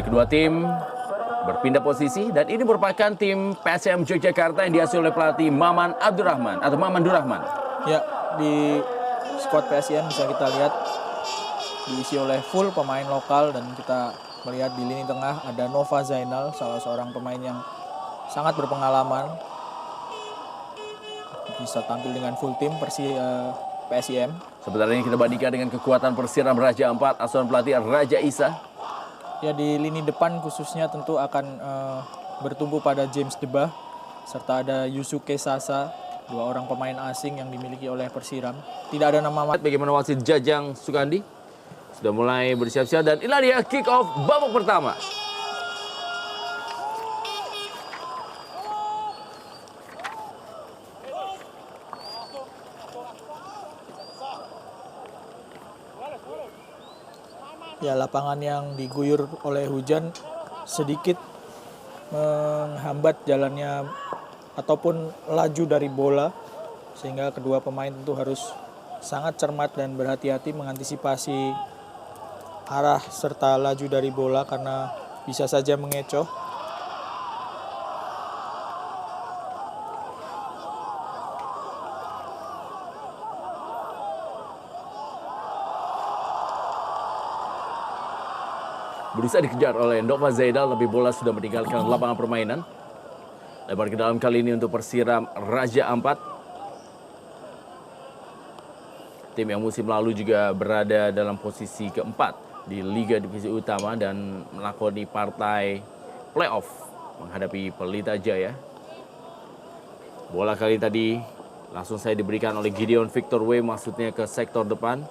kedua tim berpindah posisi dan ini merupakan tim PSM Yogyakarta yang diasuh oleh pelatih Maman Abdurrahman atau Maman Durrahman. Ya, di skuad PSM bisa kita lihat diisi oleh full pemain lokal dan kita melihat di lini tengah ada Nova Zainal, salah seorang pemain yang sangat berpengalaman. Bisa tampil dengan full tim PSM. Sebentar ini kita bandingkan dengan kekuatan Persiram Raja Ampat asuhan pelatih Raja Isa. Ya, di lini depan khususnya tentu akan bertumpu pada James Debah serta ada Yusuke Sasa, dua orang pemain asing yang dimiliki oleh Persiram. Tidak ada nama. Bagaimana wasit Jajang Sukandi sudah mulai bersiap-siap dan inilah dia kick off babak pertama. Ya, lapangan yang diguyur oleh hujan sedikit menghambat jalannya ataupun laju dari bola, sehingga kedua pemain tentu harus sangat cermat dan berhati-hati mengantisipasi arah serta laju dari bola karena bisa saja mengecoh. Berusaha dikejar oleh Nova Zainal, tapi bola sudah meninggalkan lapangan permainan. Lebar ke dalam kali ini untuk Persiram Raja Ampat. Tim yang musim lalu juga berada dalam posisi keempat di Liga Divisi Utama dan melakoni partai playoff menghadapi Pelita Jaya. Bola kali tadi langsung saya diberikan oleh Gideon Victor Way, maksudnya ke sektor depan.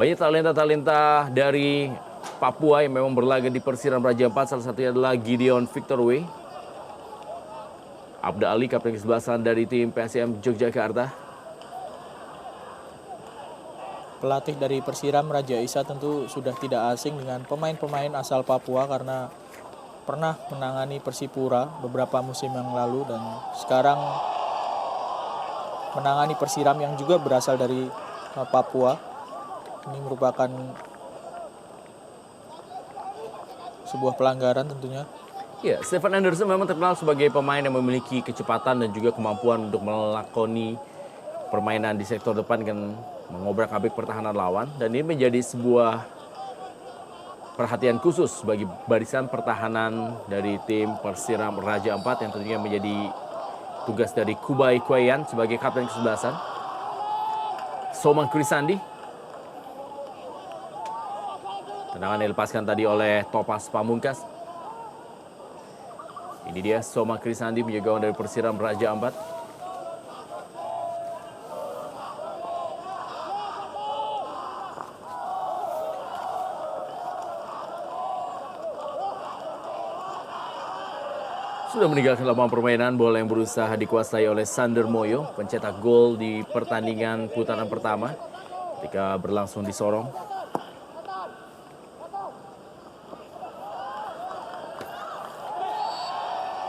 Banyak talenta-talenta dari Papua yang memang berlaga di Persiram Raja Ampat, salah satunya adalah Gideon Victor Way. Abda Ali, kapten kesebelasan dari tim PSM Yogyakarta. Pelatih dari Persiram Raja Isa tentu sudah tidak asing dengan pemain-pemain asal Papua karena pernah menangani Persipura beberapa musim yang lalu dan sekarang menangani Persiram yang juga berasal dari Papua. Ini merupakan sebuah pelanggaran tentunya. Ya, Stephen Anderson memang terkenal sebagai pemain yang memiliki kecepatan dan juga kemampuan untuk melakoni permainan di sektor depan dengan mengobrak-abrik pertahanan lawan. Dan ini menjadi sebuah perhatian khusus bagi barisan pertahanan dari tim Persiram Raja Ampat yang tentunya menjadi tugas dari Kubai Kwayan sebagai kapten kesebelasan. Soman Krisandi. Tendangan dilepaskan tadi oleh Topas Pamungkas. Ini dia Soma Krisandi, penjaga gawang dari Persiram Raja Ampat. Sudah meninggalkan lapangan permainan, bola yang berusaha dikuasai oleh Sander Moyo, pencetak gol di pertandingan putaran pertama ketika berlangsung di Sorong.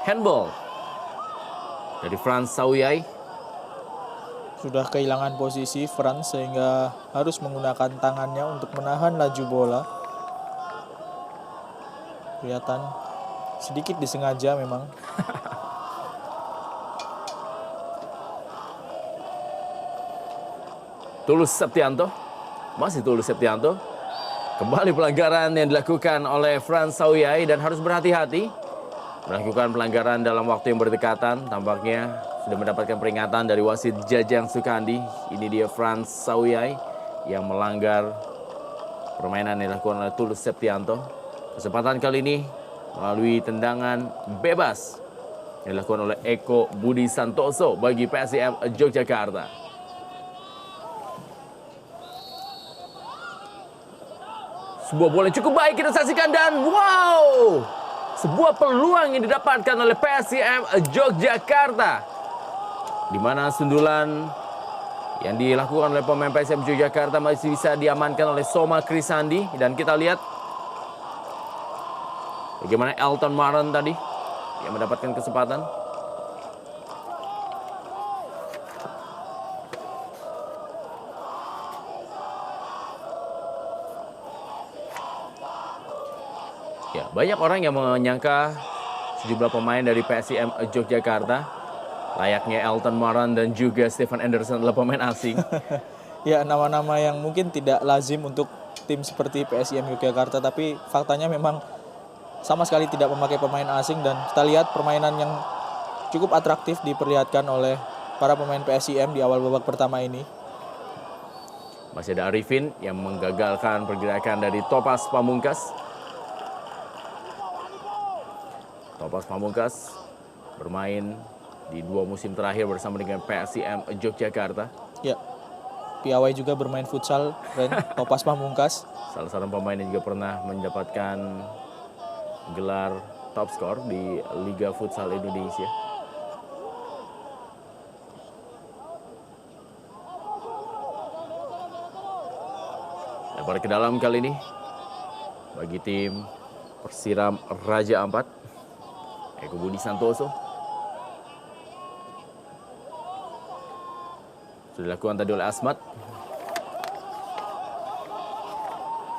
Handball dari Frans Sauyai. Sudah kehilangan posisi Frans sehingga harus menggunakan tangannya untuk menahan laju bola. Kelihatan sedikit disengaja memang. Tulus Septianto. Masih Tulus Septianto. Kembali pelanggaran yang dilakukan oleh Frans Sauyai dan harus berhati-hati. Melakukan pelanggaran dalam waktu yang berdekatan, tampaknya sudah mendapatkan peringatan dari wasit Jajang Sukandi. Ini dia Frans Sauyai yang melanggar permainan yang dilakukan oleh Tulus Septianto. Kesempatan kali ini melalui tendangan bebas yang dilakukan oleh Eko Budi Santoso bagi PSM Yogyakarta. Sebuah bola yang cukup baik kita saksikan dan wow! Sebuah peluang yang didapatkan oleh PSM Yogyakarta, di mana sundulan yang dilakukan oleh pemain PSM Yogyakarta masih bisa diamankan oleh Soma Krisandi. Dan kita lihat bagaimana Elton Maron tadi yang mendapatkan kesempatan. Ya, banyak orang yang menyangka sejumlah pemain dari PSIM Yogyakarta, layaknya Elton Maran dan juga Stephen Anderson adalah pemain asing. Ya, nama-nama yang mungkin tidak lazim untuk tim seperti PSIM Yogyakarta, tapi faktanya memang sama sekali tidak memakai pemain asing, dan kita lihat permainan yang cukup atraktif diperlihatkan oleh para pemain PSIM di awal babak pertama ini. Masih ada Arifin yang menggagalkan pergerakan dari Topas Pamungkas. Topas Pamungkas bermain di 2 musim terakhir bersama dengan PSIM Yogyakarta. Ya, piawai juga bermain futsal, dan Topas Pamungkas. Salah seorang pemain yang juga pernah mendapatkan gelar top skor di Liga Futsal Indonesia. Lebar ke dalam kali ini bagi tim Persiram Raja Ampat. Eko Budi Santoso. Sudah dilakukan tadi oleh Asmat.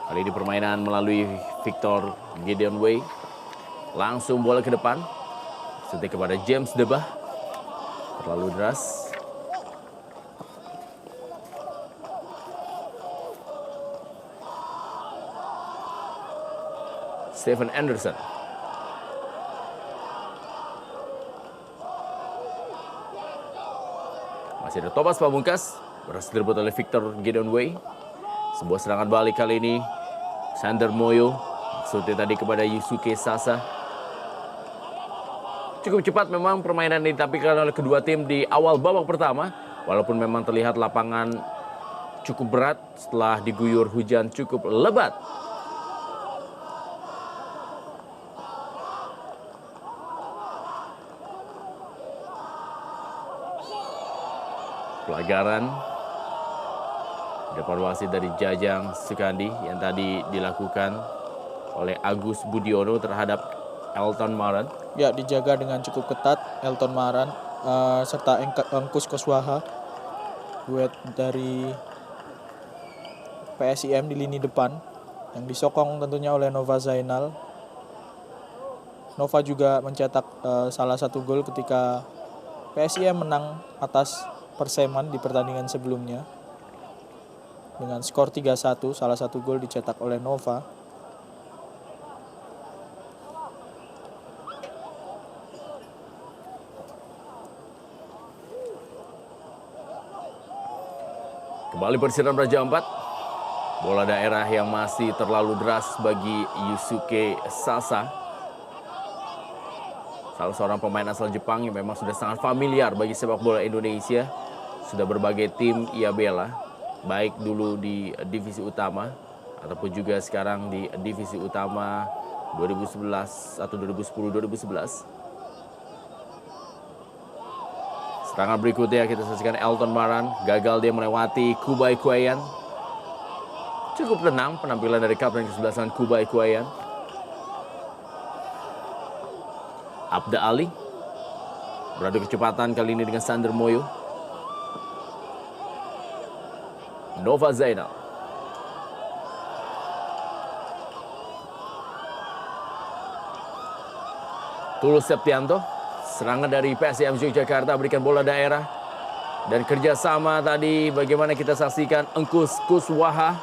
Kali ini permainan melalui Victor Gideon Way. Langsung bola ke depan. Suntik kepada James Debah. Terlalu deras. Stephen Anderson. Masih ada Topas Pamungkas. Berhasil direbut oleh Victor Gideon Way. Sebuah serangan balik kali ini. Sander Moyo. Maksudnya tadi kepada Yusuke Sasa. Cukup cepat memang permainan ini ditampilkan oleh kedua tim di awal babak pertama. Walaupun memang terlihat lapangan cukup berat setelah diguyur hujan cukup lebat. Pelanggaran depan wasit dari Jajang Sukandi yang tadi dilakukan oleh Agus Budiono terhadap Elton Maran. Ya, dijaga dengan cukup ketat Elton Maran serta Engkus Koswaha, duet dari PSIM di lini depan yang disokong tentunya oleh Nova Zainal. Nova juga mencetak salah satu gol ketika PSIM menang atas Perseman di pertandingan sebelumnya dengan skor 3-1. Salah satu gol dicetak oleh Nova. Kembali Persiram Raja Ampat. Bola daerah yang masih terlalu deras bagi Yusuke Sasa. Salah seorang pemain asal Jepang yang memang sudah sangat familiar bagi sepak bola Indonesia. Sudah berbagai tim ia bela, baik dulu di divisi utama ataupun juga sekarang di divisi utama 2011 atau 2010-2011. Serangan berikutnya kita saksikan Elton Maran, gagal dia melewati Kubai Kuayan. Cukup tenang penampilan dari kapten kesebelasan Kubai Kuayan. Abda Ali beradu kecepatan kali ini dengan Sander Moyo. Nova Zainal. Tulus Septianto. Serangan dari PSIM Yogyakarta berikan bola daerah. Dan kerjasama tadi bagaimana kita saksikan Engkus Kuswaha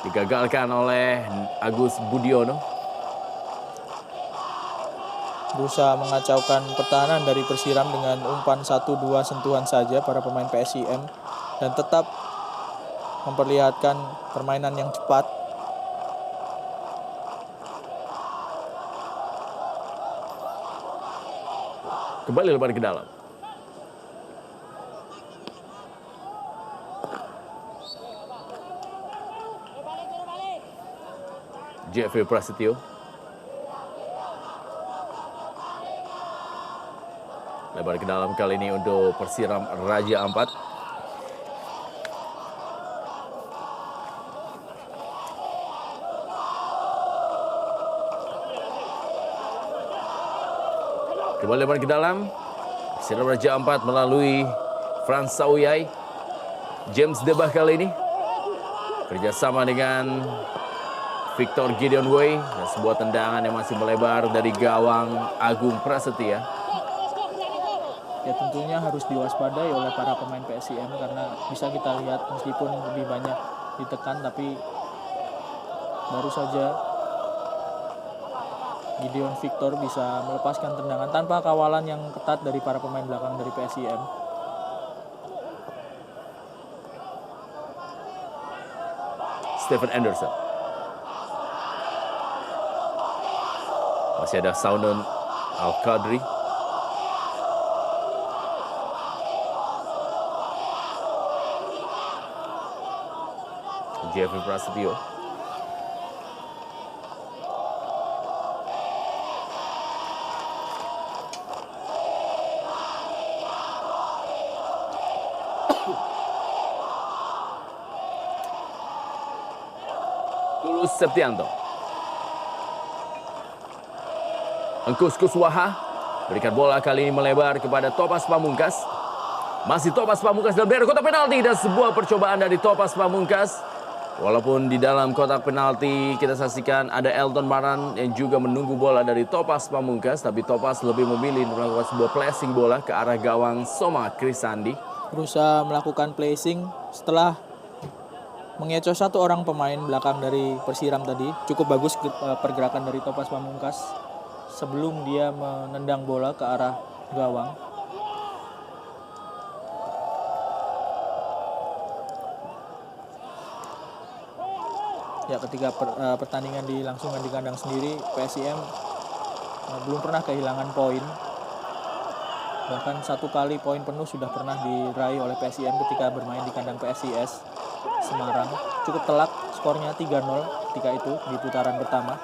digagalkan oleh Agus Budiono. Berusaha mengacaukan pertahanan dari Persiram dengan umpan 1-2 sentuhan saja para pemain PSIM dan tetap memperlihatkan permainan yang cepat. Kembali lebar ke dalam. Jeffrey Prasetyo. Lebar ke dalam kali ini untuk Persiram Raja Ampat. Kembali lebar ke dalam. Persiram Raja Ampat melalui Frans Sauyai. James Debah kali ini kerjasama dengan Victor Gideon Wei dan sebuah tendangan yang masih melebar dari gawang Agung Prasetya. Ya tentunya harus diwaspadai oleh para pemain PSIM karena bisa kita lihat meskipun lebih banyak ditekan tapi baru saja Gideon Victor bisa melepaskan tendangan tanpa kawalan yang ketat dari para pemain belakang dari PSIM. Stephen Anderson. Masih ada Saunun Al-Qadri. Jeffrey Prasetyo. Tulus Septianto. Engkus Kuswaha berikan bola kali ini melebar kepada Topas Pamungkas. Masih Topas Pamungkas dalam daerah kotak penalti dan sebuah percobaan dari Topas Pamungkas. Walaupun di dalam kotak penalti kita saksikan ada Elton Maran yang juga menunggu bola dari Topas Pamungkas, tapi Topas lebih memilih melakukan sebuah placing bola ke arah gawang Soma Krisandi. Berusaha melakukan placing setelah mengecoh satu orang pemain belakang dari Persiram tadi. Cukup bagus pergerakan dari Topas Pamungkas sebelum dia menendang bola ke arah gawang. Ya, ketika pertandingan dilangsungkan di kandang sendiri, PSIM belum pernah kehilangan poin. Bahkan satu kali poin penuh sudah pernah diraih oleh PSIM ketika bermain di kandang PSIS Semarang. Cukup telak, skornya 3-0 ketika itu di putaran pertama.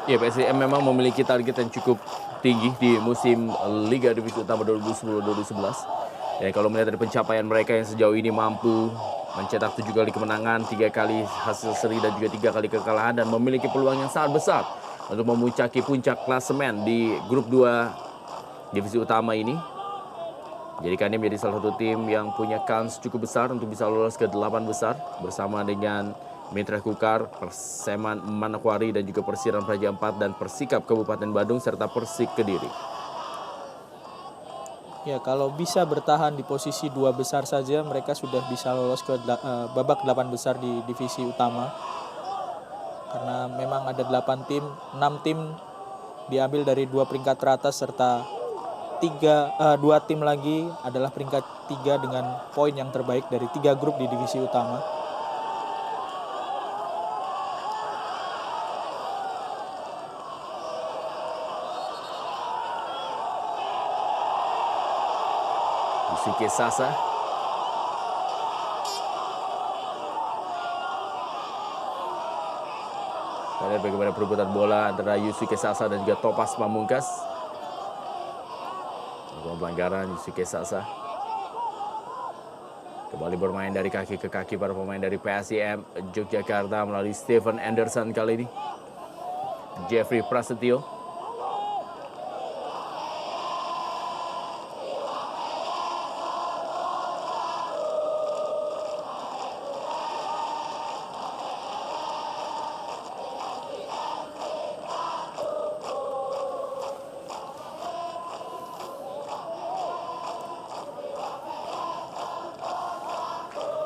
Ya, PSIM memang memiliki target yang cukup tinggi di musim Liga Divisi Utama 2010-2011. Dan kalau melihat dari pencapaian mereka yang sejauh ini mampu mencetak 7 kali kemenangan, 3 kali hasil seri dan juga 3 kali kekalahan, dan memiliki peluang yang sangat besar untuk memuncaki puncak klasemen di grup 2 Divisi Utama ini. Jadikannya menjadi salah satu tim yang punya kans cukup besar untuk bisa lolos ke 8 besar bersama dengan Mitra Kukar, Perseman Manokwari dan juga Persiram Praja 4 dan Persikap Kabupaten Bandung serta Persik Kediri. Ya, kalau bisa bertahan di posisi 2 besar saja mereka sudah bisa lolos ke babak 8 besar di divisi utama. Karena memang ada 8 tim, 6 tim diambil dari 2 peringkat teratas serta 2 tim lagi adalah peringkat 3 dengan poin yang terbaik dari 3 grup di divisi utama. Yusuke Sasa. Kita lihat bagaimana perebutan bola antara Yusuke Sasa dan juga Topas Pamungkas. Pelanggaran Yusuke Sasa. Kembali bermain dari kaki ke kaki para pemain dari PSIM Yogyakarta melalui Stephen Anderson kali ini. Jeffrey Prasetyo.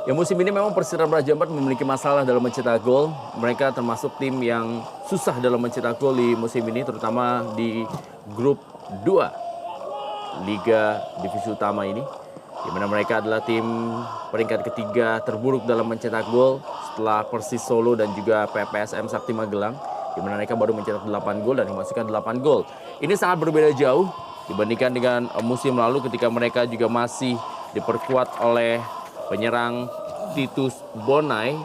Ya, musim ini memang Persiram Praja 4 memiliki masalah dalam mencetak gol. Mereka termasuk tim yang susah dalam mencetak gol di musim ini, terutama di grup 2 Liga Divisi Utama ini, di mana mereka adalah tim peringkat ketiga terburuk dalam mencetak gol setelah Persis Solo dan juga PPSM Sakti Magelang, di mana mereka baru mencetak 8 gol dan memasukkan 8 gol. Ini sangat berbeda jauh dibandingkan dengan musim lalu ketika mereka juga masih diperkuat oleh penyerang Titus Bonai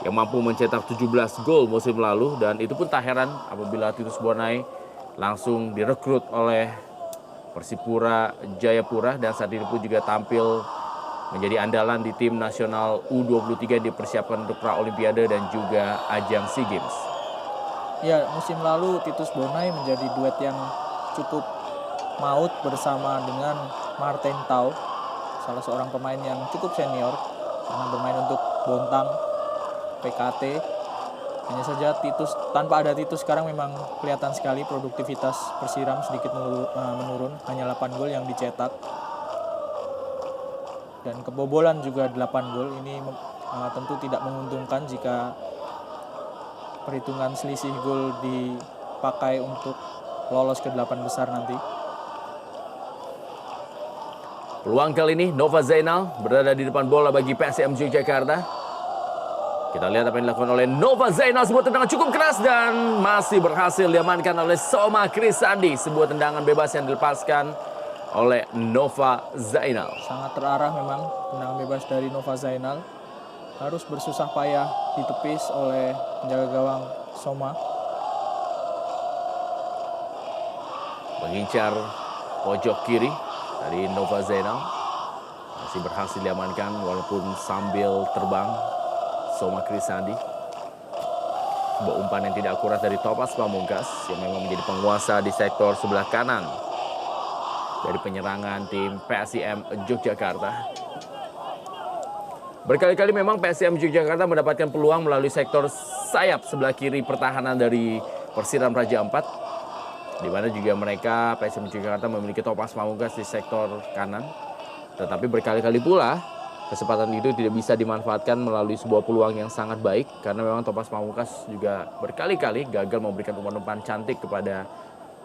yang mampu mencetak 17 gol musim lalu, dan itu pun tak heran apabila Titus Bonai langsung direkrut oleh Persipura Jayapura dan saat ini pun juga tampil menjadi andalan di tim nasional U23 yang dipersiapkan untuk Pra-Olimpiade dan juga ajang SEA Games. Ya, musim lalu Titus Bonai menjadi duet yang cukup maut bersama dengan Martin Tau, salah seorang pemain yang cukup senior karena bermain untuk Bontang, PKT. Hanya saja Titus, tanpa ada Titus sekarang memang kelihatan sekali produktivitas Persiram sedikit menurun, hanya 8 gol yang dicetak. Dan kebobolan juga 8 gol. Ini tentu tidak menguntungkan jika perhitungan selisih gol dipakai untuk lolos ke 8 besar nanti. Peluang kali ini Nova Zainal berada di depan bola bagi PSM Yogyakarta. Kita lihat apa yang dilakukan oleh Nova Zainal. Sebuah tendangan cukup keras dan masih berhasil diamankan oleh Soma Krisandi. Sebuah tendangan bebas yang dilepaskan oleh Nova Zainal. Sangat terarah memang tendangan bebas dari Nova Zainal. Harus bersusah payah ditepis oleh penjaga gawang Soma. Mengincar pojok kiri dari Nova Zainal. Masih berhasil diamankan walaupun sambil terbang Soma Krisandi. Sebuah umpan yang tidak akurat dari Thomas Pamungkas yang memang menjadi penguasa di sektor sebelah kanan dari penyerangan tim PSIM Yogyakarta. Berkali-kali memang PSIM Yogyakarta mendapatkan peluang melalui sektor sayap sebelah kiri pertahanan dari Persiram Praja 4, di mana juga mereka PSIM Yogyakarta memiliki Thomas Pamungkas di sektor kanan. Tetapi berkali-kali pula kesempatan itu tidak bisa dimanfaatkan melalui sebuah peluang yang sangat baik, karena memang Thomas Pamungkas juga berkali-kali gagal memberikan umpan-umpan cantik kepada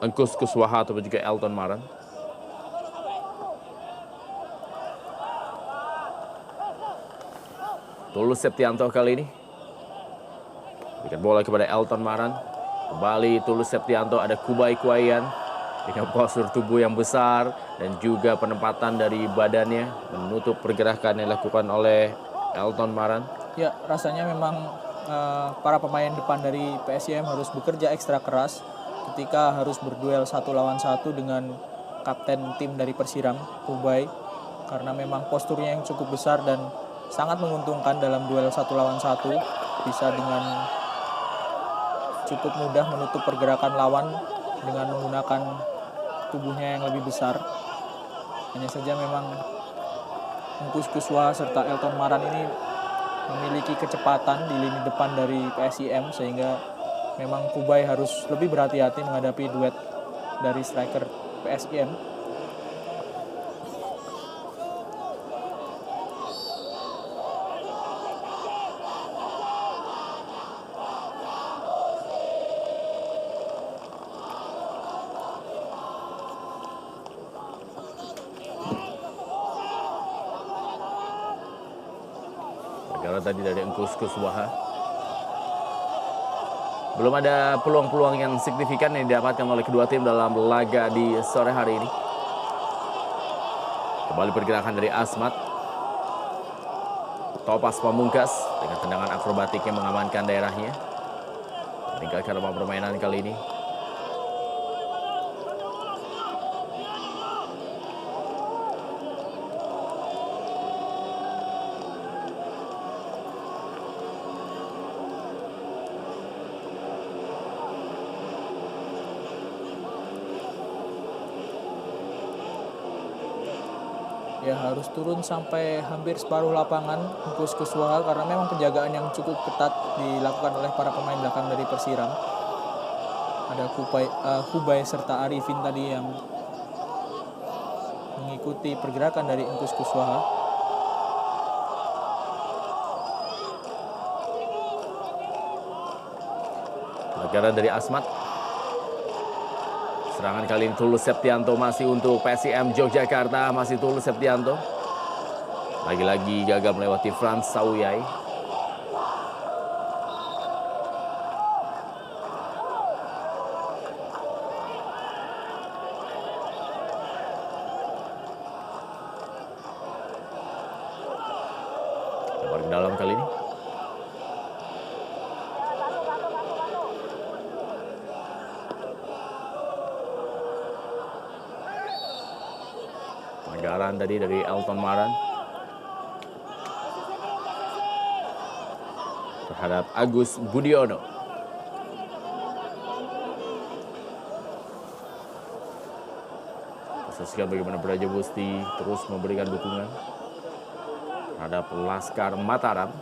Engkus Kuswaha ataupun juga Elton Maran. Tulus Septianto kali ini berikan bola kepada Elton Maran. Kembali Tulus Septianto, ada Kubai Kuayan dengan postur tubuh yang besar dan juga penempatan dari badannya menutup pergerakan yang dilakukan oleh Elton Maran. Ya, rasanya memang para pemain depan dari PSIM harus bekerja ekstra keras ketika harus berduel 1 lawan 1 dengan kapten tim dari Persiram, Kubai, karena memang posturnya yang cukup besar dan sangat menguntungkan dalam duel 1 lawan 1, bisa dengan cukup mudah menutup pergerakan lawan dengan menggunakan tubuhnya yang lebih besar. Hanya saja memang Engkus Kuswa serta Elton Maran ini memiliki kecepatan di lini depan dari PSIM, sehingga memang Kubai harus lebih berhati-hati menghadapi duet dari striker PSIM. Tadi dari Engkus Kuswaha. Belum ada peluang-peluang yang signifikan yang didapatkan oleh kedua tim dalam laga di sore hari ini. Kembali pergerakan dari Asmat. Thomas Pamungkas dengan tendangan akrobatik yang mengamankan daerahnya. Meninggalkan rumah permainan kali ini. Ya, harus turun sampai hampir separuh lapangan Engkus Kuswaha karena memang penjagaan yang cukup ketat dilakukan oleh para pemain belakang dari Persiram. Ada Kubai serta Arifin tadi yang mengikuti pergerakan dari Engkus Kuswaha. Pelanggaran dari Asmat. Serangan kali ini Tulus Septianto masih untuk PSIM Yogyakarta, masih Tulus Septianto. Lagi-lagi gagal melewati Frans Sauyai. Lebar ke dalam kali ini. Pelanggaran tadi dari Elton Maran terhadap Agus Budiono. Saksikan bagaimana Braja Musti terus memberikan dukungan terhadap Laskar Mataram.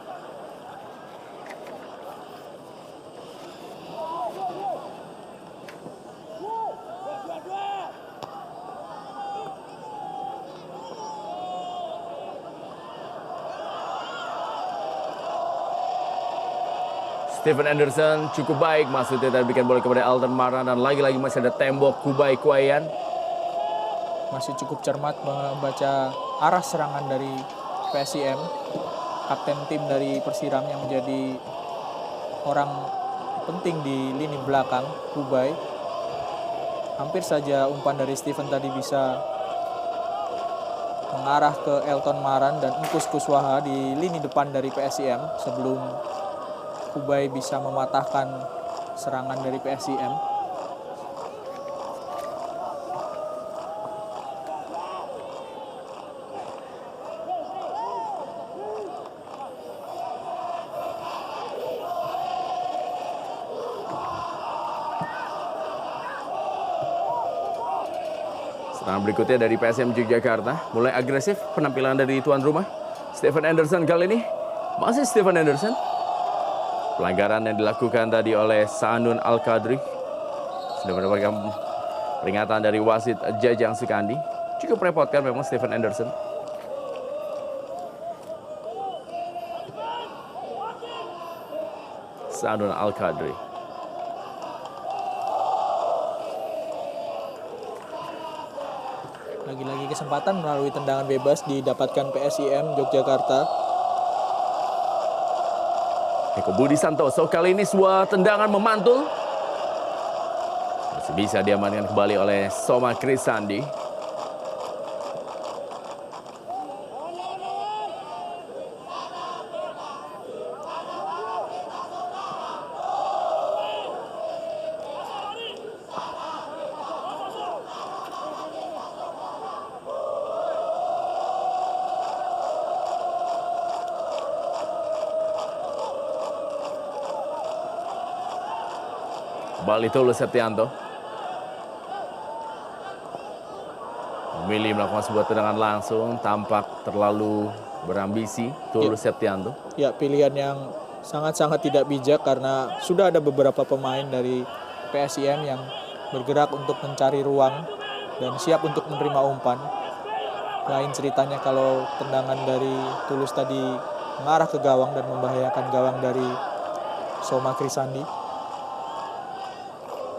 Stephen Anderson cukup baik maksudnya dan bikin bola kepada Alton Maran, dan lagi-lagi masih ada tembok Kubai Kuayan. Masih cukup cermat membaca arah serangan dari PSIM. Kapten tim dari Persiram yang menjadi orang penting di lini belakang, Kubai. Hampir saja umpan dari Stephen tadi bisa mengarah ke Elton Maran dan Engkus Kuswaha di lini depan dari PSIM sebelum Kubai bisa mematahkan serangan dari PSIM. Serangan berikutnya dari PSM Yogyakarta. Mulai agresif penampilan dari tuan rumah. Stephen Anderson kali ini. Masih Stephen Anderson. Pelanggaran yang dilakukan tadi oleh Sanun Al-Qadri sudah mendapatkan peringatan dari wasit Jajang Sukandi. Cukup merepotkan memang Stephen Anderson. Sanun Al-Qadri. Lagi-lagi kesempatan melalui tendangan bebas didapatkan PSIM Yogyakarta. Eko Budi Santoso kali ini sebuah tendangan memantul. Masih bisa diamankan kembali oleh Soma Krisandi. Kembali Tulus Septianto. Memilih melakukan sebuah tendangan langsung, tampak terlalu berambisi Tulus Septianto. Ya, pilihan yang sangat-sangat tidak bijak karena sudah ada beberapa pemain dari PSIM yang bergerak untuk mencari ruang dan siap untuk menerima umpan. Lain ceritanya kalau tendangan dari Tulus tadi mengarah ke gawang dan membahayakan gawang dari Soma Krisandi.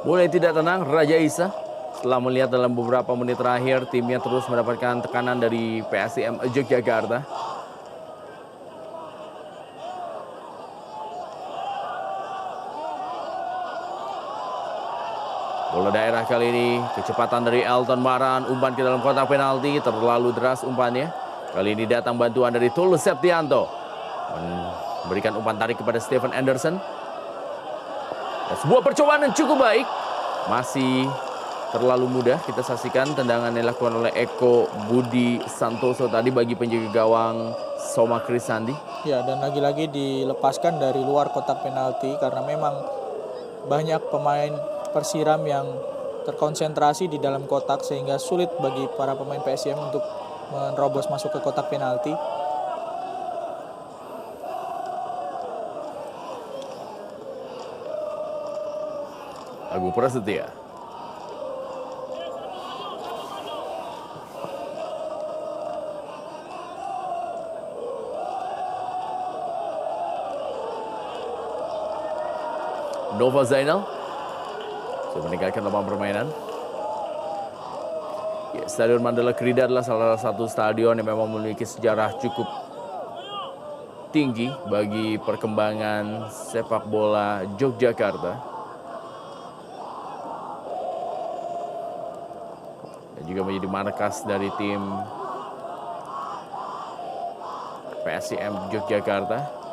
Mulai tidak tenang Raja Isa setelah melihat dalam beberapa menit terakhir timnya terus mendapatkan tekanan dari PSIM Yogyakarta. Bola daerah kali ini, kecepatan dari Elton Maran, umpan ke dalam kotak penalti, terlalu deras umpannya. Kali ini datang bantuan dari Tulus Septianto. Memberikan umpan tarik kepada Stephen Anderson. Dan sebuah percobaan yang cukup baik. Masih terlalu mudah. Kita saksikan tendangan yang dilakukan oleh Eko Budi Santoso tadi bagi penjaga gawang Soma Krisandi. Ya, dan lagi-lagi dilepaskan dari luar kotak penalti karena memang banyak pemain Persiram yang terkonsentrasi di dalam kotak sehingga sulit bagi para pemain PSIM untuk menerobos masuk ke kotak penalti. Agung Prasetya. Nova Zainal sudah meninggalkan lapangan permainan. Ya, Stadion Mandala Krida adalah salah satu stadion yang memang memiliki sejarah cukup tinggi bagi perkembangan sepak bola Yogyakarta. Juga menjadi markas dari tim PSIM Yogyakarta.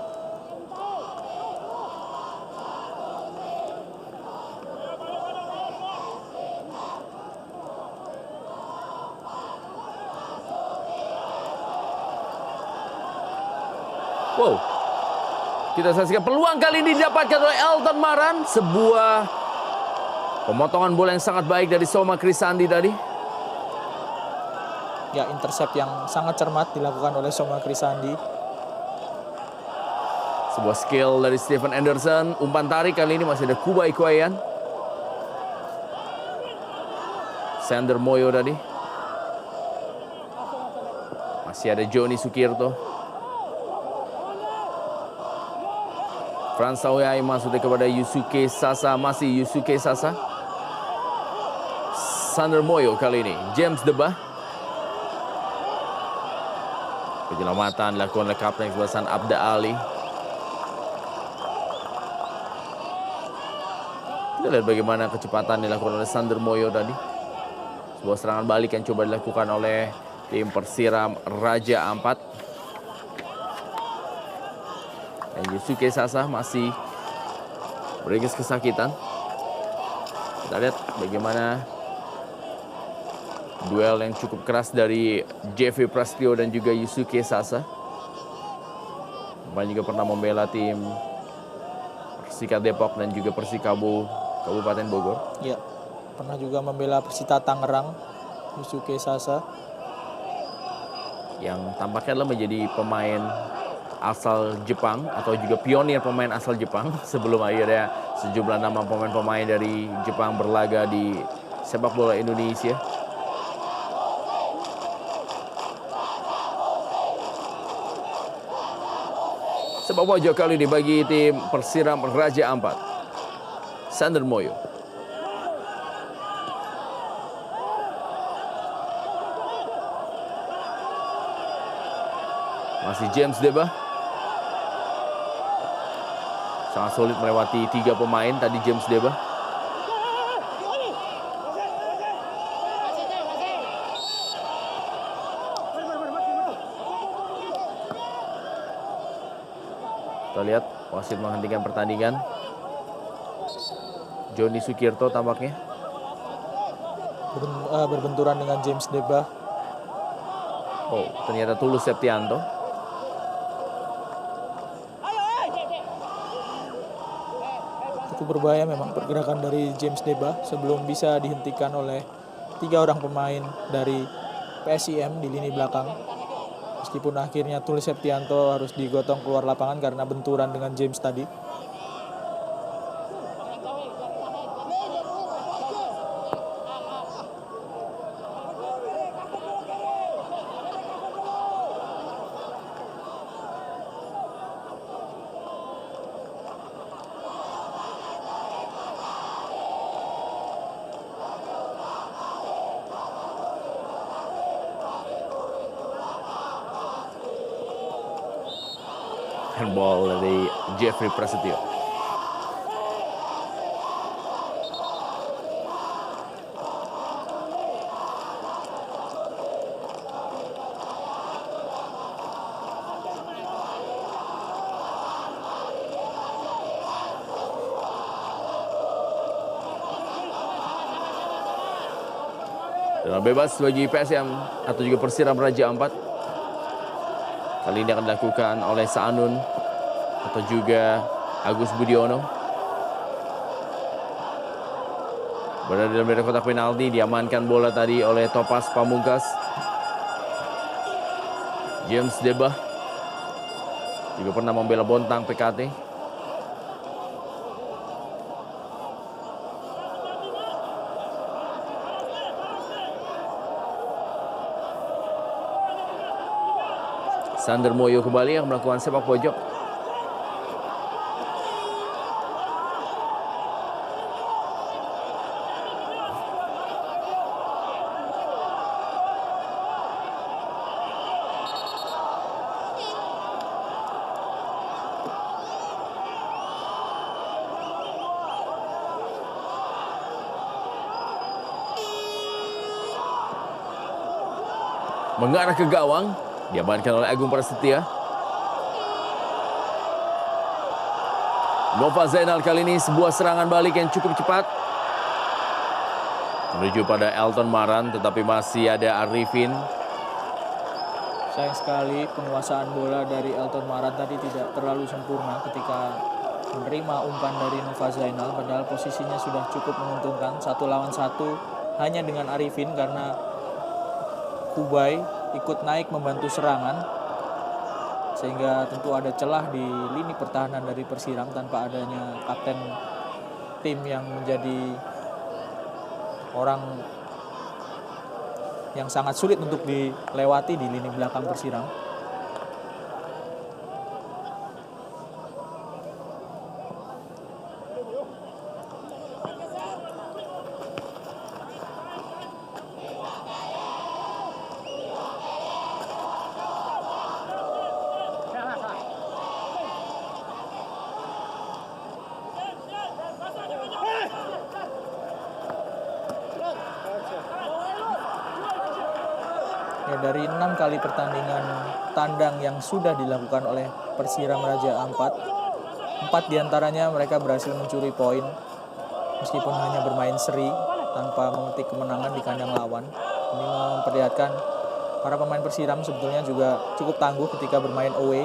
Wow, kita saksikan peluang kali ini didapatkan oleh Elton Maran. Sebuah pemotongan bola yang sangat baik dari Soma Krisandi tadi. Ya, intercept yang sangat cermat dilakukan oleh Soma Krisandi. Sebuah skill dari Stephen Anderson. Umpan tarik kali ini masih ada Kuba Ikoyan. Sander Moyo tadi. Masih ada Joni Sukirto. Frans Sawyai masuknya kepada Yusuke Sasa. Masih Yusuke Sasa. Sander Moyo kali ini. James Debah. Penyelamatan dilakukan oleh kapten kesebelasan Abda Ali. Kita lihat bagaimana kecepatan dilakukan oleh Sander Moyo tadi. Sebuah serangan balik yang coba dilakukan oleh tim Persiram Raja Ampat. Dan Yusuke Sasa masih beringis kesakitan. Kita lihat bagaimana duel yang cukup keras dari Jeffrey Prastio dan juga Yusuke Sasa. Kemarin juga pernah membela tim Persika Depok dan juga Persikabo Kabupaten Bogor. Ya, pernah juga membela Persita Tangerang, Yusuke Sasa. Yang tampaknya adalah menjadi pemain asal Jepang atau juga pionir pemain asal Jepang sebelum akhirnya sejumlah nama pemain-pemain dari Jepang berlaga di sepak bola Indonesia. Sepak pojok kali ini bagi tim Persiram Raja Ampat. Sander Moyo. Masih James Debah. Sangat sulit melewati 3 pemain tadi James Debah. Kita lihat wasit menghentikan pertandingan. Joni Sukirto tampaknya berbenturan dengan James Debah. Oh, ternyata Tulus Septianto. Cukup berbahaya memang pergerakan dari James Debah sebelum bisa dihentikan oleh 3 orang pemain dari PSIM di lini belakang. Meskipun akhirnya Tulus Septianto harus digotong keluar lapangan karena benturan dengan James tadi. Handball dari Jeffrey Prasetyo. Tendangan bebas bagi PSM atau juga Persiram Raja Ampat. Kali ini akan dilakukan oleh Saanun atau juga Agus Budiono. Berada dalam daerah kotak penalti, diamankan bola tadi oleh Topas Pamungkas. James Debah juga pernah membela Bontang PKT. Sander Moyo kembali yang melakukan sepak pojok. Mengarah ke gawang. Diamankan oleh Agung Prasetya. Nova Zainal kali ini sebuah serangan balik yang cukup cepat menuju pada Elton Maran, tetapi masih ada Arifin. Sayang sekali penguasaan bola dari Elton Maran tadi tidak terlalu sempurna ketika menerima umpan dari Nova Zainal, padahal posisinya sudah cukup menguntungkan 1 lawan 1 hanya dengan Arifin karena Kubai ikut naik membantu serangan, sehingga tentu ada celah di lini pertahanan dari Persiram tanpa adanya kapten tim yang menjadi orang yang sangat sulit untuk dilewati di lini belakang Persiram. Ya, dari 6 kali pertandingan tandang yang sudah dilakukan oleh Persiram Raja Ampat, 4 diantaranya mereka berhasil mencuri poin meskipun hanya bermain seri tanpa memetik kemenangan di kandang lawan. Ini memperlihatkan para pemain Persiram sebetulnya juga cukup tangguh ketika bermain away.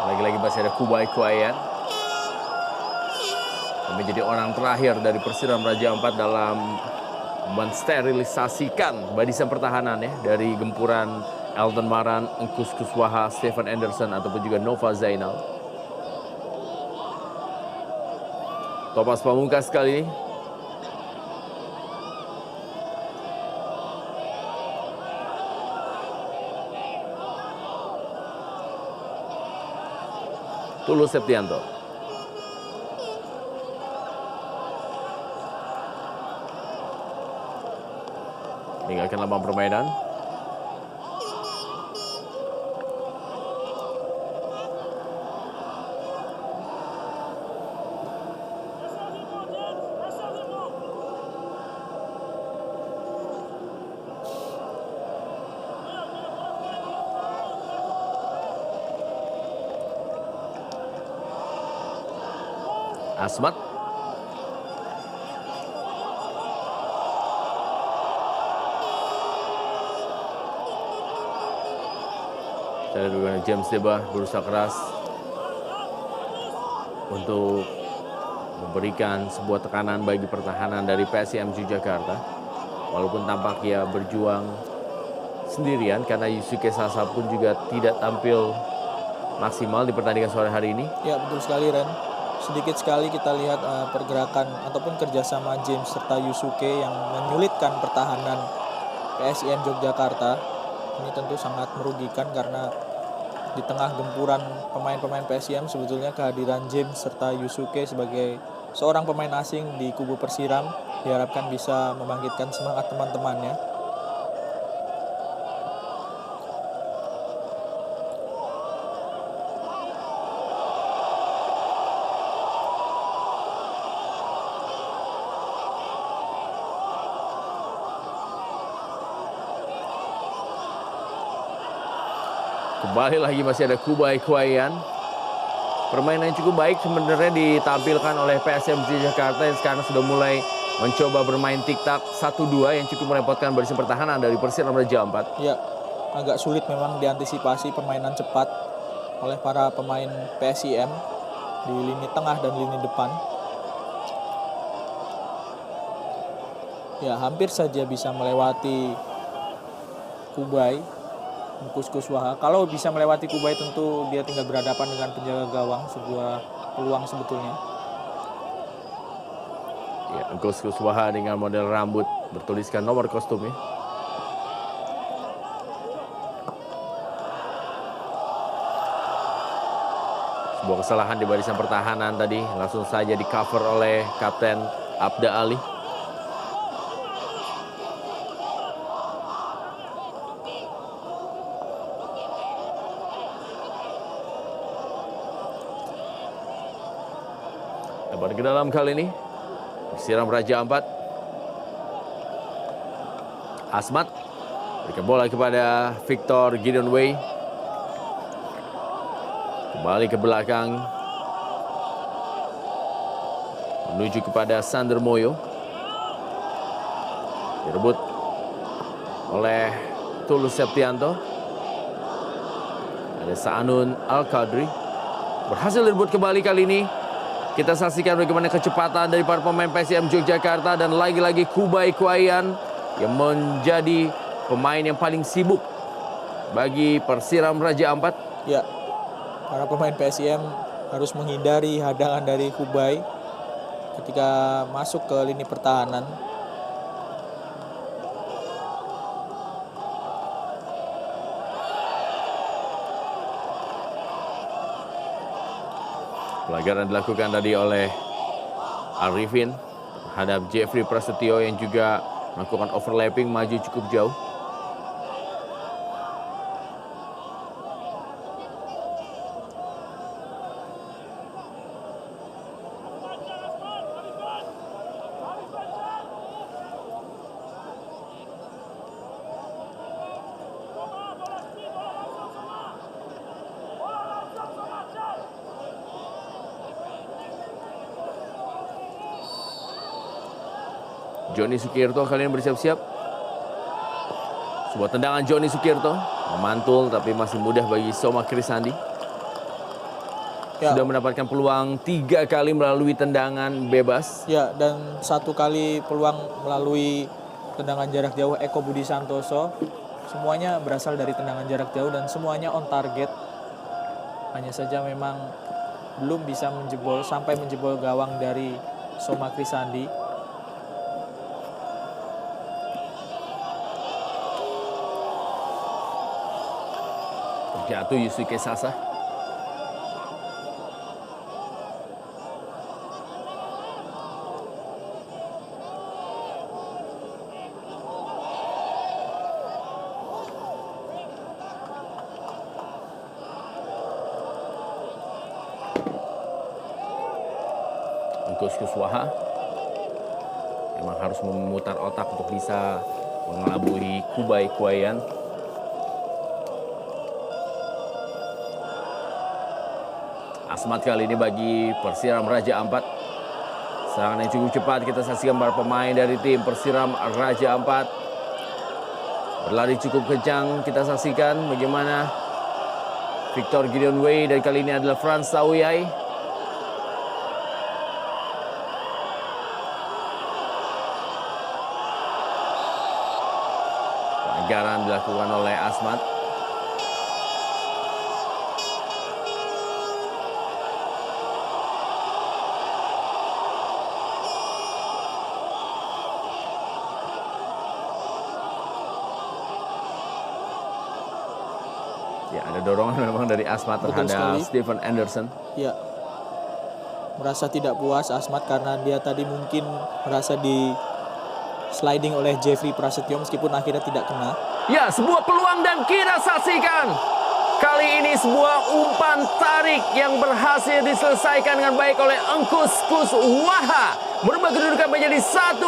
Lagi-lagi masih ada Kubai Kuayan menjadi orang terakhir dari Persiram Raja Ampat dalam mensterilisasikan barisan pertahanan ya, dari gempuran Elton Maran, Engkus Kuswaha, Stephen Anderson ataupun juga Nova Zainal. Topas Pamungkas kali ini Tulus Septianto. Meninggalkan lapangan permainan. Asmat. Saya juga James Deba berusaha keras untuk memberikan sebuah tekanan bagi pertahanan dari PSMJ Jakarta. Walaupun tampak ia berjuang sendirian karena Yusuke Sasa pun juga tidak tampil maksimal di pertandingan sore hari ini. Ya, betul sekali, Ren. Sedikit sekali kita lihat pergerakan ataupun kerjasama James serta Yusuke yang menyulitkan pertahanan PSIM Yogyakarta. Ini tentu sangat merugikan karena di tengah gempuran pemain-pemain PSIM sebetulnya kehadiran James serta Yusuke sebagai seorang pemain asing di kubu Persiram diharapkan bisa membangkitkan semangat teman-temannya. Kembali lagi masih ada Kubai Kuayan. Permainan yang cukup baik sebenarnya ditampilkan oleh PSMJ Jakarta yang sekarang sudah mulai mencoba bermain tik-tak 1-2 yang cukup merepotkan barisan pertahanan dari Persiram Raja Ampat. Ya, agak sulit memang diantisipasi permainan cepat oleh para pemain PSIM di lini tengah dan lini depan. Ya, hampir saja bisa melewati Kubai, Engkus Kuswaha. Kalau bisa melewati Kubai tentu dia tinggal berhadapan dengan penjaga gawang, sebuah peluang sebetulnya. Ya, Engkus Kuswaha dengan model rambut bertuliskan nomor kostumnya. Sebuah kesalahan di barisan pertahanan tadi langsung saja di cover oleh Kapten Abda Ali. Lebar ke dalam kali ini. Persiram Raja Ampat. Asmat. Berikan bola kepada Victor Gideon Wei. Kembali ke belakang. Menuju kepada Sander Moyo. Direbut oleh Tulus Septianto. Ada Saanun Al-Qadri. Berhasil direbut kembali kali ini. Kita saksikan bagaimana kecepatan dari para pemain PSM Yogyakarta dan lagi-lagi Kubai Kuayan yang menjadi pemain yang paling sibuk bagi Persiram Raja Ampat. Ya, para pemain PSM harus menghindari hadangan dari Kubai ketika masuk ke lini pertahanan. Pelanggaran dilakukan tadi oleh Arifin terhadap Jeffrey Prasetyo yang juga melakukan overlapping maju cukup jauh. Joni Sukirto kali ini bersiap-siap. Sebuah tendangan Joni Sukirto memantul tapi masih mudah bagi Soma Krisandi. Ya. Sudah mendapatkan peluang 3 kali melalui tendangan bebas. Ya, dan 1 kali peluang melalui tendangan jarak jauh Eko Budi Santoso. Semuanya berasal dari tendangan jarak jauh dan semuanya on target. Hanya saja memang belum bisa sampai menjebol gawang dari Soma Krisandi. Jatuh Yusuke Sasa. Engkus Kuswaha memang harus memutar otak untuk bisa mengelabui Kubai Kuayan. Asmat kali ini bagi Persiram Raja Ampat. Serangan yang cukup cepat kita saksikan para pemain dari tim Persiram Raja Ampat. Berlari cukup kencang kita saksikan bagaimana Victor Gideon Wei dan kali ini adalah Frans Sawyai. Pelanggaran dilakukan oleh Asmat. Ya, ada dorongan memang dari Asmat terhadap Stephen Anderson. Ya, merasa tidak puas Asmat karena dia tadi mungkin merasa di sliding oleh Jeffrey Prasetyo meskipun akhirnya tidak kena. Ya, sebuah peluang dan kita saksikan. Kali ini sebuah umpan tarik yang berhasil diselesaikan dengan baik oleh Engkus Kuswaha. Merubah kedudukan menjadi 1-0.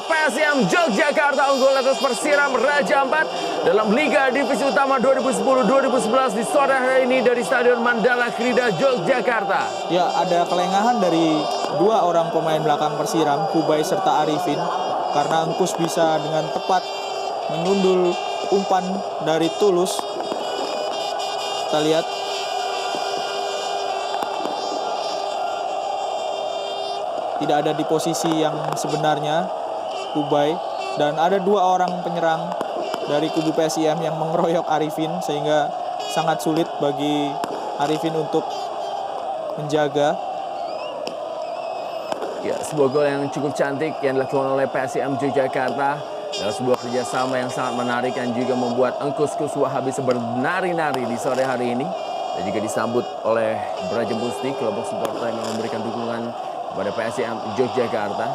PSM Yogyakarta unggul atas Persiram Raja Ampat dalam Liga Divisi Utama 2010-2011 di sore hari ini dari Stadion Mandala Krida Yogyakarta. Ya, ada kelengahan dari 2 orang pemain belakang Persiram, Kubai serta Arifin, karena Engkus bisa dengan tepat menyundul umpan dari Tulus. Kita lihat. Tidak ada di posisi yang sebenarnya Kubai, dan ada 2 orang penyerang dari kubu PSIM yang mengeroyok Arifin sehingga sangat sulit bagi Arifin untuk menjaga. Ya, sebuah gol yang cukup cantik yang dilakukan oleh PSIM Yogyakarta dalam sebuah kerjasama yang sangat menarik yang juga membuat Engkus Kuswaha bisa bernari-nari di sore hari ini dan juga disambut oleh Braja Musti, kelompok supporter yang memberikan dukungan kepada PSIM Yogyakarta.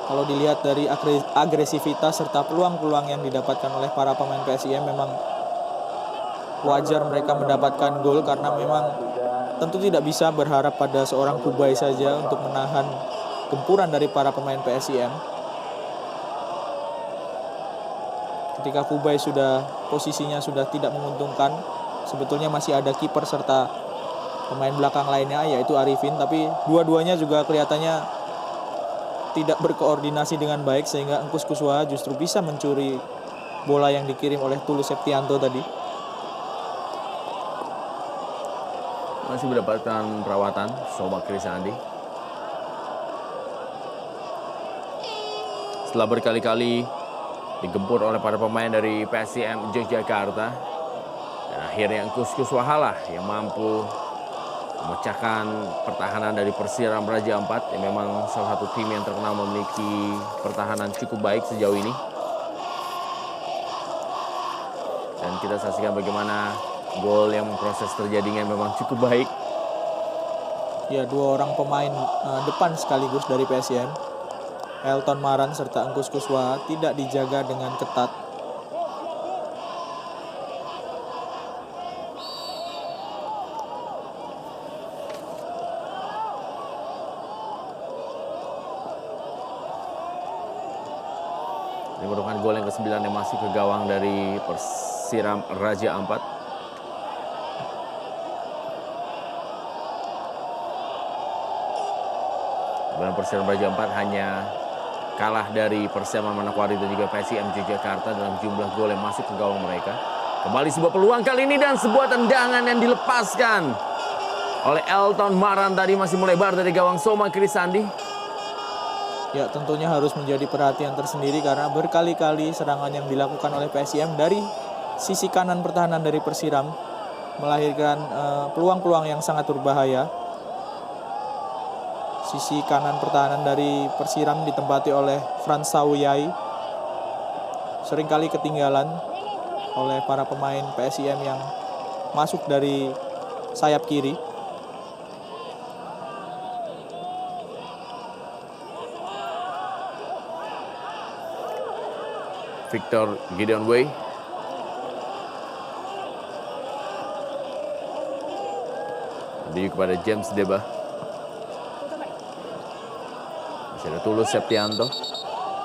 Kalau dilihat dari agresivitas serta peluang-peluang yang didapatkan oleh para pemain PSIM, memang wajar mereka mendapatkan gol karena memang tentu tidak bisa berharap pada seorang Kubai saja untuk menahan gempuran dari para pemain PSIM. Ketika Kubai posisinya sudah tidak menguntungkan, sebetulnya masih ada kiper serta pemain belakang lainnya yaitu Arifin, tapi dua-duanya juga kelihatannya tidak berkoordinasi dengan baik sehingga Engkus Kuswaha justru bisa mencuri bola yang dikirim oleh Tulus Septianto tadi. masih mendapatkan perawatan Soma Krisandi. Setelah berkali-kali digempur oleh para pemain dari PSIM Yogyakarta, dan akhirnya Engkus Kuswaha yang mampu memecahkan pertahanan dari Persiram Raja Ampat, yang memang salah satu tim yang terkenal memiliki pertahanan cukup baik sejauh ini. Dan kita saksikan bagaimana gol yang proses terjadinya memang cukup baik. Ya, dua orang pemain depan sekaligus dari PSIM, Elton Maran serta Engkus Kuswaha, tidak dijaga dengan ketat. Ini merupakan gol yang ke-9 yang masuk ke gawang dari Persiram Raja Ampat. Dan Persiram Raja Ampat hanya kalah dari Persema Manokwari dan juga PSIM Yogyakarta dalam jumlah gol yang masuk ke gawang mereka. Kembali sebuah peluang kali ini dan sebuah tendangan yang dilepaskan oleh Elton Maran tadi, masih melebar dari gawang Soma Krisandi. Ya, tentunya harus menjadi perhatian tersendiri karena berkali-kali serangan yang dilakukan oleh PSIM dari sisi kanan pertahanan dari Persiram melahirkan peluang-peluang yang sangat berbahaya. Sisi kanan pertahanan dari Persiram ditempati oleh Frans Sawyai, seringkali ketinggalan oleh para pemain PSIM yang masuk dari sayap kiri. Victor Gideon Way. Jadi kepada James Deba. Masih ada Tulus Septianto,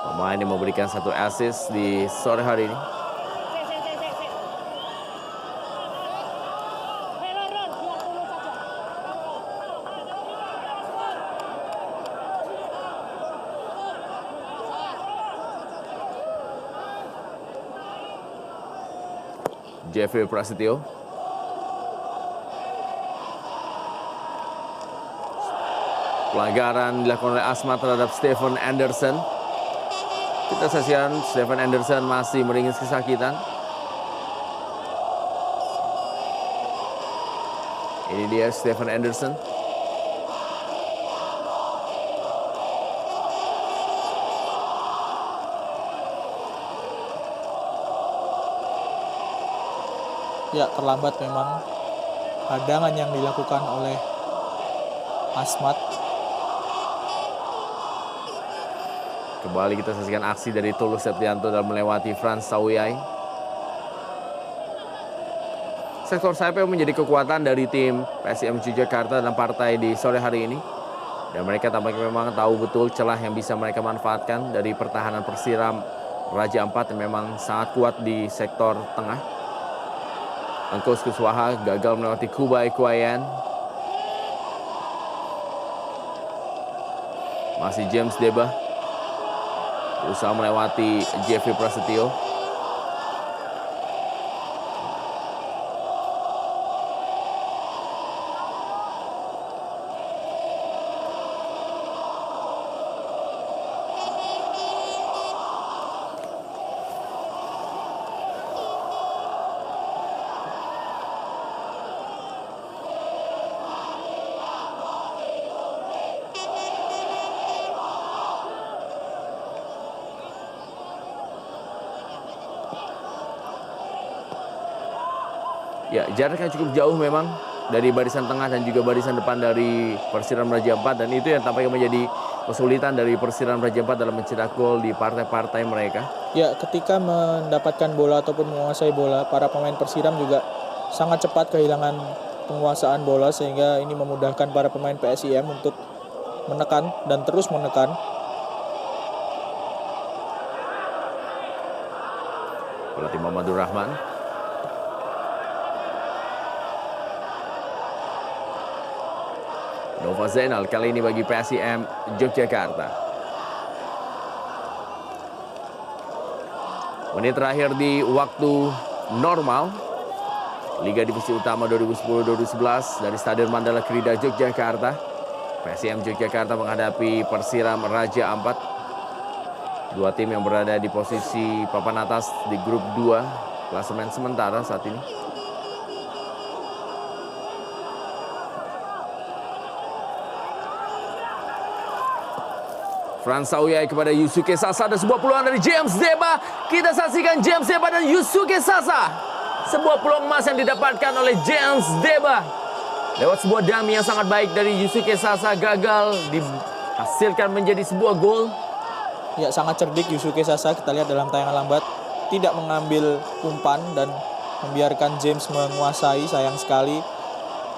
pemain yang memberikan 1 assist di sore hari ini. Jeffrey Prasetyo. Pelanggaran dilakukan oleh Asmat terhadap Stephen Anderson. Kita saksikan Stephen Anderson masih meringis kesakitan. Ini dia Stephen Anderson. Ya, terlambat memang hadangan yang dilakukan oleh Asmat. Kembali kita saksikan aksi dari Tulus Septianto dalam melewati Frans Sawyai. Sektor sayap yang menjadi kekuatan dari tim PSIM Yogyakarta dalam partai di sore hari ini. Dan mereka tampaknya memang tahu betul celah yang bisa mereka manfaatkan dari pertahanan Persiram Raja Ampat yang memang sangat kuat di sektor tengah. Engkus Kuswaha gagal melewati Kubai Kuayan. Masih James Deba berusaha melewati Jeffrey Prasetyo. Ya, jaraknya cukup jauh memang dari barisan tengah dan juga barisan depan dari Persiram Raja Ampat, dan itu yang tampaknya menjadi kesulitan dari Persiram Raja Ampat dalam mencetak gol di partai-partai mereka. Ya, ketika mendapatkan bola ataupun menguasai bola, para pemain Persiram juga sangat cepat kehilangan penguasaan bola sehingga ini memudahkan para pemain PSIM untuk menekan dan terus menekan. Pelatih Muhammadur Rahman. Nova Zainal kali ini bagi PSIM Yogyakarta. Menit terakhir di waktu normal. Liga Divisi Utama 2010-2011 dari Stadion Mandala Krida, Yogyakarta. PSIM Yogyakarta menghadapi Persiram Raja Ampat. Dua tim yang berada di posisi papan atas di grup 2 klasemen sementara saat ini. Franz Sauyai kepada Yusuke Sasa, ada sebuah peluang dari James Deba. Kita saksikan James Deba dan Yusuke Sasa. Sebuah peluang emas yang didapatkan oleh James Deba. Lewat sebuah dummy yang sangat baik dari Yusuke Sasa, gagal dihasilkan menjadi sebuah gol. Ya, sangat cerdik Yusuke Sasa, kita lihat dalam tayangan lambat. Tidak mengambil umpan dan membiarkan James menguasai, sayang sekali.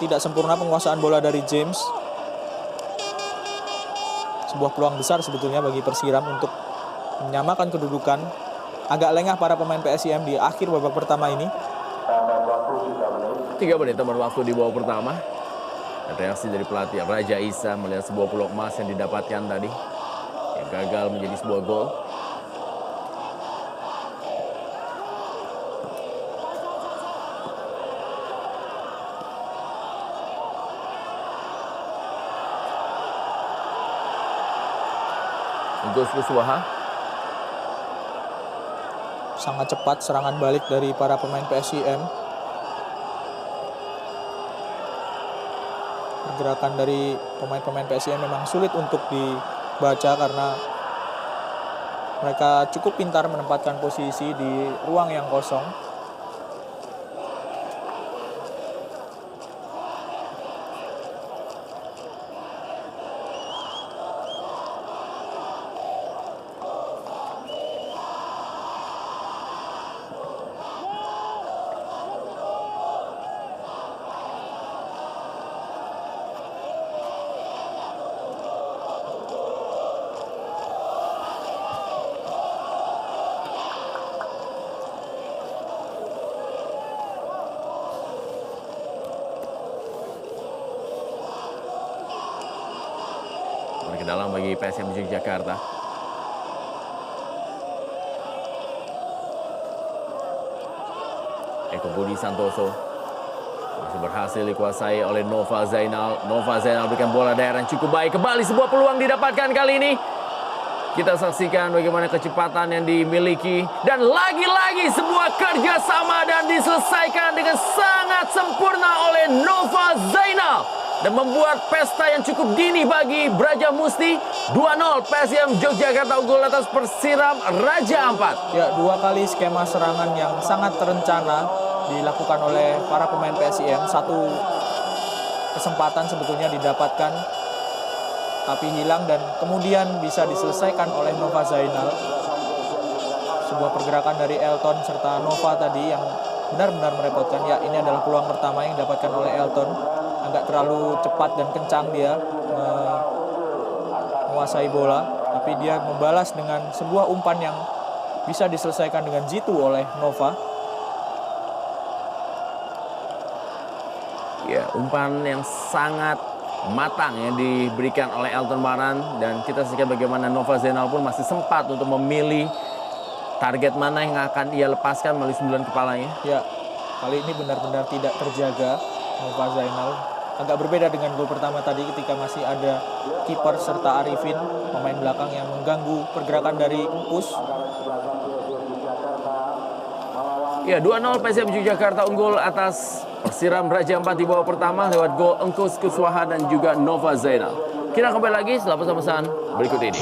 Tidak sempurna penguasaan bola dari James. Sebuah peluang besar sebetulnya bagi Persiram untuk menyamakan kedudukan. Agak lengah para pemain PSIM di akhir babak pertama ini. 3 menit teman waktu di babak pertama. Dan reaksi dari pelatih Raja Isa melihat sebuah peluang emas yang didapatkan tadi, yang gagal menjadi sebuah gol. Gus Kuswaha. Sangat cepat serangan balik dari para pemain PSIM. Pergerakan dari pemain-pemain PSIM memang sulit untuk dibaca karena mereka cukup pintar menempatkan posisi di ruang yang kosong. Ke dalam bagi PSM Yogyakarta. Eko Budi Santoso masih berhasil dikuasai oleh Nova Zainal. Nova Zainal berikan bola daerah yang cukup baik. Kembali sebuah peluang didapatkan kali ini. Kita saksikan bagaimana kecepatan yang dimiliki. Dan lagi-lagi sebuah kerjasama dan diselesaikan dengan sangat sempurna oleh Nova Zainal. Dan membuat pesta yang cukup dini bagi Brajamusti. 2-0 PSIM Yogyakarta unggul atas Persiram Raja Ampat. Ya, 2 kali skema serangan yang sangat terencana dilakukan oleh para pemain PSIM. Satu kesempatan sebetulnya didapatkan tapi hilang dan kemudian bisa diselesaikan oleh Nova Zainal. Sebuah pergerakan dari Elton serta Nova tadi yang benar-benar merepotkan. Ya, ini adalah peluang pertama yang didapatkan oleh Elton. Agak terlalu cepat dan kencang dia menguasai bola, tapi dia membalas dengan sebuah umpan yang bisa diselesaikan dengan jitu oleh Nova. Ya, umpan yang sangat matang yang diberikan oleh Elton Maran, dan kita saksikan bagaimana Nova Zainal pun masih sempat untuk memilih target mana yang akan ia lepaskan melalui 9 kepalanya. Ya, kali ini benar-benar tidak terjaga Nova Zainal. Agak berbeda dengan gol pertama tadi ketika masih ada kiper serta Arifin, pemain belakang yang mengganggu pergerakan dari Engkus. Ya, 2-0 PSM Yogyakarta unggul atas Persiram Raja Ampat di babak pertama lewat gol Engkus Kuswaha dan juga Nova Zainal. Kita kembali lagi setelah pesan-pesan berikut ini.